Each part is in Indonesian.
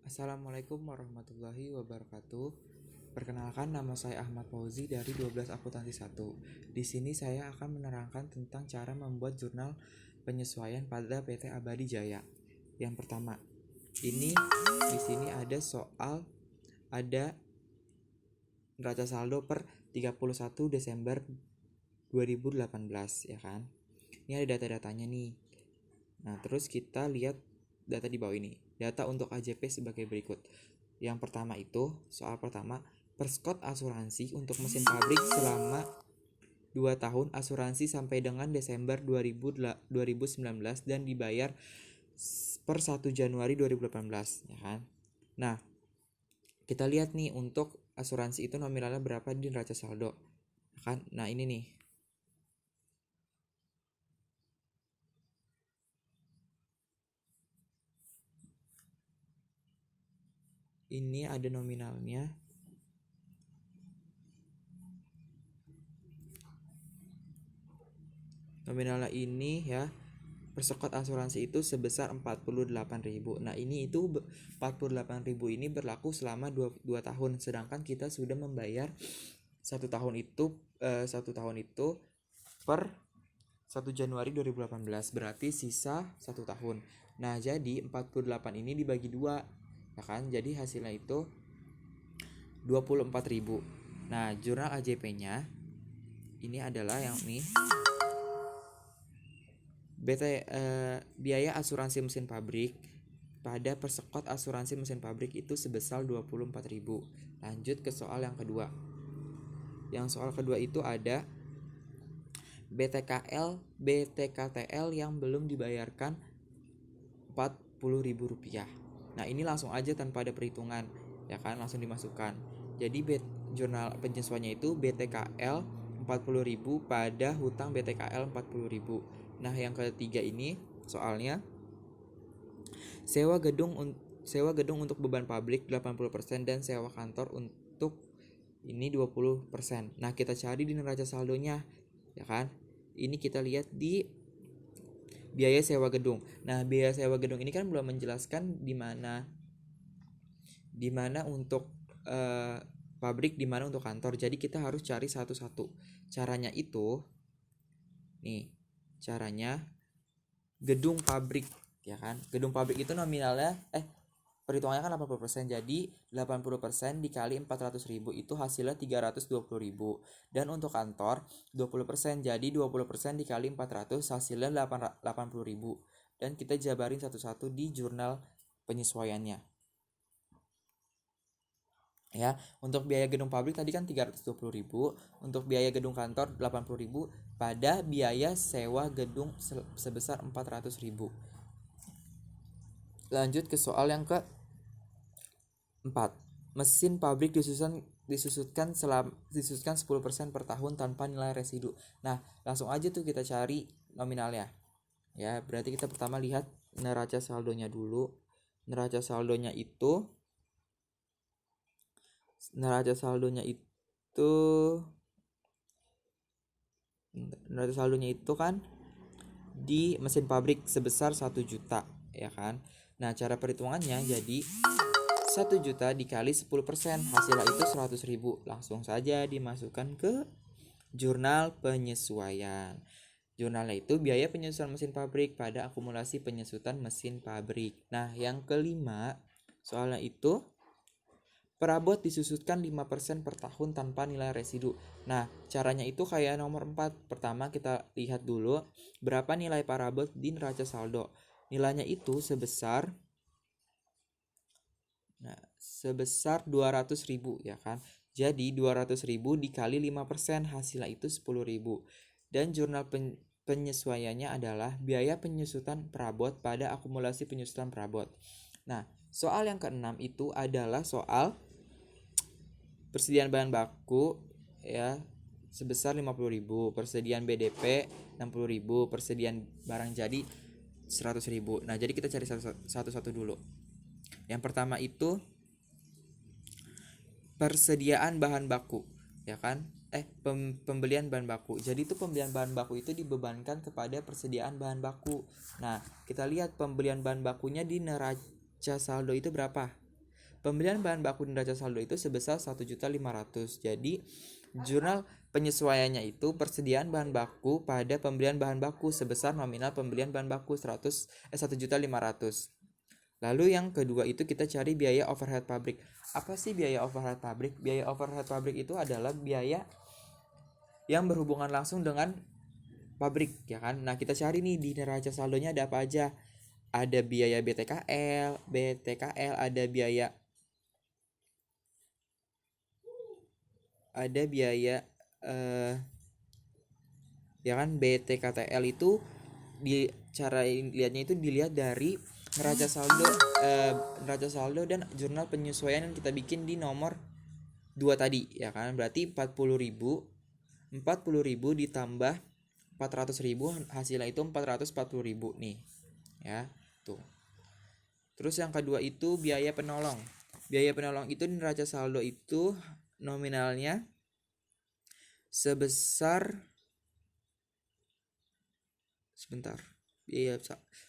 Assalamualaikum warahmatullahi wabarakatuh. Perkenalkan, nama saya Ahmad Fauzi dari 12 Akuntansi 1. Di sini saya akan menerangkan tentang cara membuat jurnal penyesuaian pada PT Abadi Jaya. Yang pertama, di sini ada neraca saldo per 31 Desember 2018, ya kan. Ini ada data-datanya nih. Nah, terus kita lihat data di bawah ini. Data untuk AJP sebagai berikut. Yang pertama itu, soal pertama, perskot asuransi untuk mesin pabrik selama 2 tahun asuransi sampai dengan Desember 2019 dan dibayar per 1 Januari 2018, ya kan. Nah, kita lihat nih untuk asuransi itu nominalnya berapa di neraca saldo, ya kan. Nah, ini nih. Ini ada nominalnya. Nominalnya ini ya, persekot asuransi itu sebesar 48.000. Nah, ini itu 48.000 ini berlaku selama 2 tahun, sedangkan kita sudah membayar 1 tahun itu per 1 Januari 2018, berarti sisa 1 tahun. Nah, jadi 48 ini dibagi 2, ya kan? Jadi hasilnya itu 24.000. Nah, jurnal AJP-nya ini adalah yang nih. Biaya asuransi mesin pabrik pada persekot asuransi mesin pabrik itu sebesar 24.000. Lanjut ke soal yang kedua. Yang soal kedua itu ada BTKTL yang belum dibayarkan Rp40.000. Nah, ini langsung aja tanpa ada perhitungan, ya kan, langsung dimasukkan. Jadi jurnal penyesuaiannya itu BTKL 40.000 pada hutang BTKL 40.000. Nah, yang ketiga ini soalnya sewa gedung untuk beban pabrik 80% dan sewa kantor untuk ini 20%. Nah, kita cari di neraca saldonya, ya kan. Ini kita lihat di biaya sewa gedung. Nah, biaya sewa gedung ini kan belum menjelaskan di mana untuk pabrik, di mana untuk kantor. Jadi kita harus cari satu-satu. Caranya itu nih, caranya gedung pabrik, ya kan. Gedung pabrik itu nominalnya perhitungannya kan 80%. Jadi 80% dikali 400.000 itu hasilnya 320.000. Dan untuk kantor 20%. Jadi 20% dikali 400 hasilnya 80.000. Dan kita jabarin satu-satu di jurnal penyesuaiannya. Ya, untuk biaya gedung pabrik tadi kan 320.000, untuk biaya gedung kantor 80.000 pada biaya sewa gedung sebesar 400.000. Lanjut ke soal yang ke 4. Mesin pabrik disusutkan 10% per tahun tanpa nilai residu. Nah, langsung aja tuh kita cari nominalnya. Ya, berarti kita pertama lihat neraca saldonya dulu. Neraca saldonya itu kan di mesin pabrik sebesar 1 juta, ya kan. Nah, cara perhitungannya jadi 1 juta dikali 10%, hasilnya itu 100.000. Langsung saja dimasukkan ke jurnal penyesuaian. Jurnalnya itu biaya penyesuaian mesin pabrik pada akumulasi penyesutan mesin pabrik. Nah, yang kelima, soalnya itu perabot disusutkan 5% per tahun tanpa nilai residu. Nah, caranya itu kayak nomor 4. Pertama kita lihat dulu berapa nilai perabot di neraca saldo. Nilainya itu sebesar 200.000, ya kan. Jadi 200.000 dikali 5%, hasilnya itu 10.000. Dan jurnal penyesuaiannya adalah biaya penyusutan perabot pada akumulasi penyusutan perabot. Nah, soal yang keenam itu adalah soal persediaan bahan baku, ya, sebesar 50.000, persediaan BDP 60.000, persediaan barang jadi 100.000. Nah, jadi kita cari satu-satu dulu. Yang pertama itu persediaan bahan baku, ya kan. Pembelian bahan baku. Jadi itu pembelian bahan baku itu dibebankan kepada persediaan bahan baku. Nah, kita lihat pembelian bahan bakunya di neraca saldo itu berapa. pembelian bahan baku neraca saldo itu sebesar 1.500.000. Jadi jurnal penyesuaiannya itu persediaan bahan baku pada pembelian bahan baku sebesar nominal pembelian bahan baku 1.500.000. Lalu yang kedua itu kita cari biaya overhead pabrik. Apa sih biaya overhead pabrik? Biaya overhead pabrik itu adalah biaya yang berhubungan langsung dengan pabrik, ya kan? Nah, kita cari nih di neraca saldonya ada apa aja. Ada biaya BTKL, ada biaya ya kan, BTKTL itu di cara lihatnya itu dilihat dari neraca saldo dan jurnal penyesuaian yang kita bikin di nomor 2 tadi, ya kan. Berarti 40.000 ditambah 400.000 hasilnya itu 440.000 nih, ya. Tuh. Terus yang kedua itu biaya penolong. Biaya penolong itu di neraca saldo itu nominalnya sebesar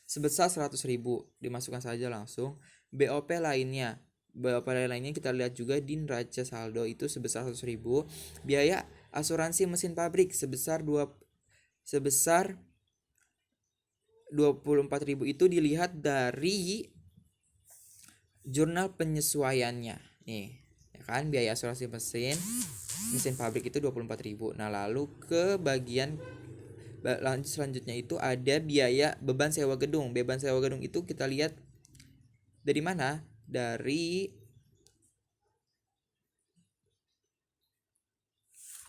sebesar 100.000, dimasukkan saja langsung. BOP lainnya kita lihat juga di neraca saldo itu sebesar 100.000. Biaya asuransi mesin pabrik sebesar 24.000 itu dilihat dari jurnal penyesuaiannya nih, ya kan. Biaya asuransi mesin pabrik itu 24.000. Nah, lalu ke bagian selanjutnya itu ada biaya beban sewa gedung. Beban sewa gedung itu kita lihat dari mana? Dari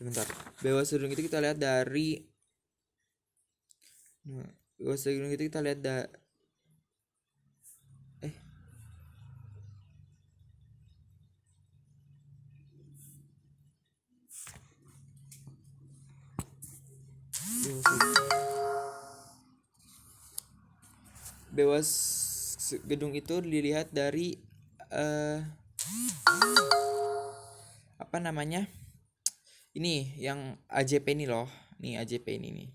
Beban sewa gedung itu kita lihat dari beban sewa gedung itu kita lihat Bewas gedung itu dilihat dari apa namanya? Ini yang AJP ini loh. Nih AJP ini nih.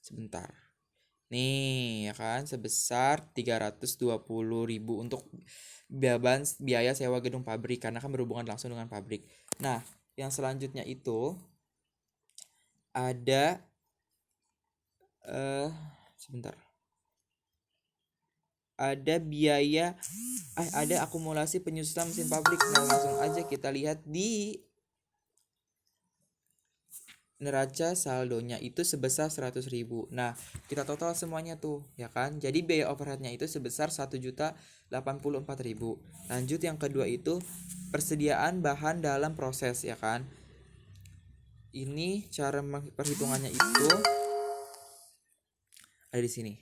Sebentar. Nih, ya kan, sebesar 320.000 untuk biaya sewa gedung pabrik karena kan berhubungan langsung dengan pabrik. Nah, yang selanjutnya itu ada ada biaya ada akumulasi penyusutan mesin pabrik. Nah, langsung aja kita lihat di neraca saldonya itu sebesar 100.000. Nah, kita total semuanya tuh, ya kan. Jadi biaya overheadnya itu sebesar 1.084.000. Lanjut yang kedua itu persediaan bahan dalam proses, ya kan. Ini cara perhitungannya itu ada di sini.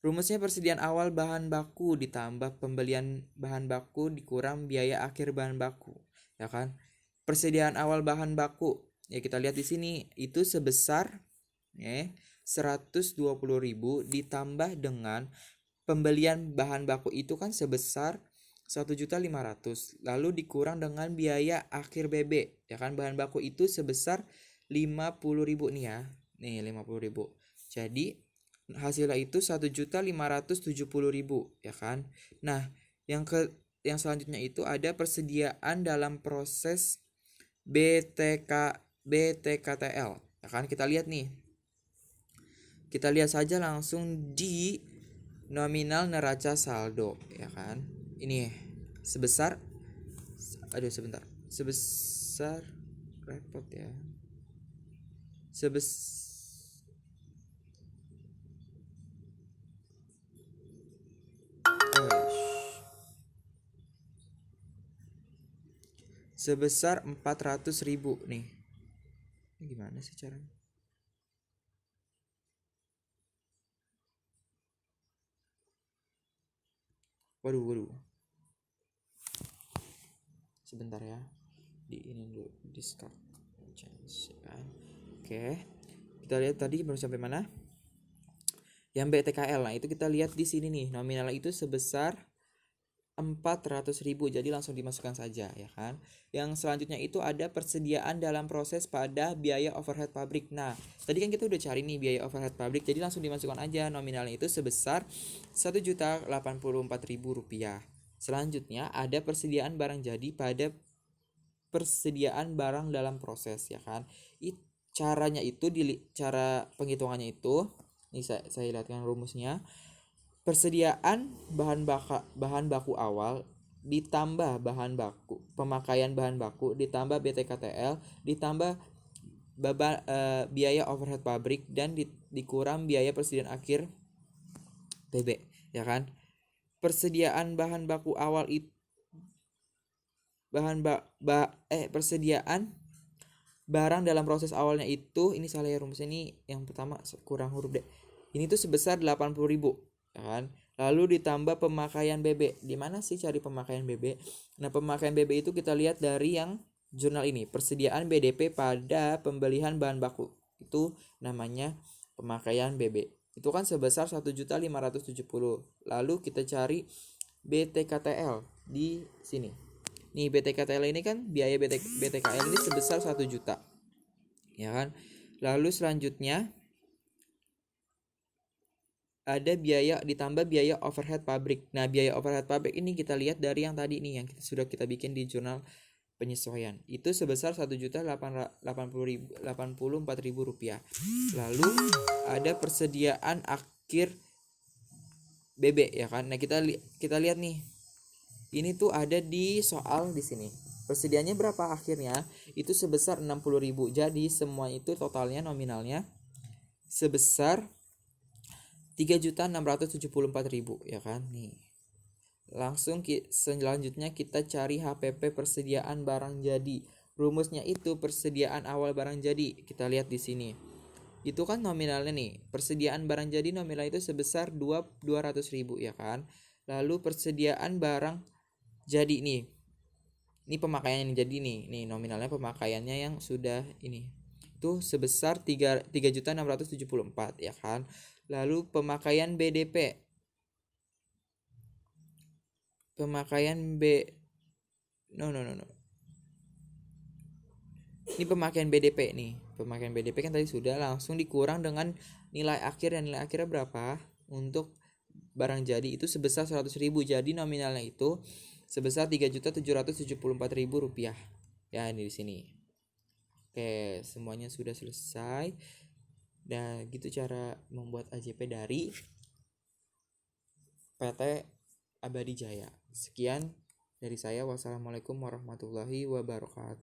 Rumusnya persediaan awal bahan baku ditambah pembelian bahan baku dikurang biaya akhir bahan baku, ya kan. Persediaan awal bahan baku, ya kita lihat di sini itu sebesar 120.000 ditambah dengan pembelian bahan baku itu kan sebesar 1.500.000, lalu dikurang dengan biaya akhir BB, ya kan. Bahan baku itu sebesar 50.000 nih ya. Nih 50.000. Jadi hasilnya itu 1.570.000, ya kan. Nah, yang selanjutnya itu ada persediaan dalam proses BTKTL, ya kan. Kita lihat nih. Kita lihat saja langsung di nominal neraca saldo, ya kan. Ini sebesar repot ya. Sebesar 400.000 nih. Ini gimana sih caranya? Waduh. Sebentar ya. Di ini dulu, discard change, kan. Oke. Kita lihat tadi baru sampai mana? Yang BTKL. Nah, itu kita lihat di sini nih. Nominalnya itu sebesar 400.000, jadi langsung dimasukkan saja, ya kan. Yang selanjutnya itu ada persediaan dalam proses pada biaya overhead pabrik. Nah, tadi kan kita udah cari nih biaya overhead pabrik, jadi langsung dimasukkan aja. Nominalnya itu sebesar 1.084.000 rupiah. Selanjutnya ada persediaan barang jadi pada persediaan barang dalam proses, ya kan. Caranya itu cara penghitungannya itu ini saya lihatkan rumusnya. Persediaan bahan baku awal ditambah pemakaian bahan baku ditambah BTKTL ditambah biaya overhead pabrik dan dikurang biaya persediaan akhir PB, ya kan. Persediaan bahan baku awal itu persediaan barang dalam proses awalnya itu, ini salah ya rumusnya, ini yang pertama kurang huruf D. Ini tuh sebesar 80.000, ya kan. Lalu ditambah pemakaian BB. Di mana sih cari pemakaian BB? Nah, pemakaian BB itu kita lihat dari yang jurnal ini, persediaan BDP pada pembelian bahan baku. Itu namanya pemakaian BB. Itu kan sebesar 1.570.000. Lalu kita cari BTKTL di sini. Nih, BTKTL ini kan biaya BTKL ini sebesar 1 juta. Ya kan? Lalu selanjutnya ada biaya ditambah biaya overhead pabrik. Nah, biaya overhead pabrik ini kita lihat dari yang tadi nih, yang sudah kita bikin di jurnal penyesuaian. Itu sebesar 1.084.000 rupiah. Lalu ada persediaan akhir BB, ya kan. Nah, kita lihat nih. Ini tuh ada di soal di sini. Persediaannya berapa akhirnya? Itu sebesar 60.000. Jadi semua itu totalnya nominalnya sebesar 3.674.000, ya kan. Nih. Langsung selanjutnya kita cari HPP persediaan barang jadi. Rumusnya itu persediaan awal barang jadi. Kita lihat di sini. Itu kan nominalnya nih. Persediaan barang jadi nominal itu sebesar 200.000, ya kan. Lalu persediaan barang jadi nih. Ini pemakaiannya jadi nih nominalnya pemakaiannya yang sudah ini. Itu sebesar 3.674, ya kan. Lalu pemakaian BDP. Pemakaian Ini pemakaian BDP nih. Pemakaian BDP kan tadi sudah langsung dikurang dengan nilai akhir, dan nilai akhirnya berapa? Untuk barang jadi itu sebesar 100.000. Jadi nominalnya itu sebesar 3.774.000 rupiah. Ya, ini di sini. Oke, semuanya sudah selesai. Dan gitu cara membuat AJP dari PT Abadi Jaya. Sekian dari saya. Wassalamualaikum warahmatullahi wabarakatuh.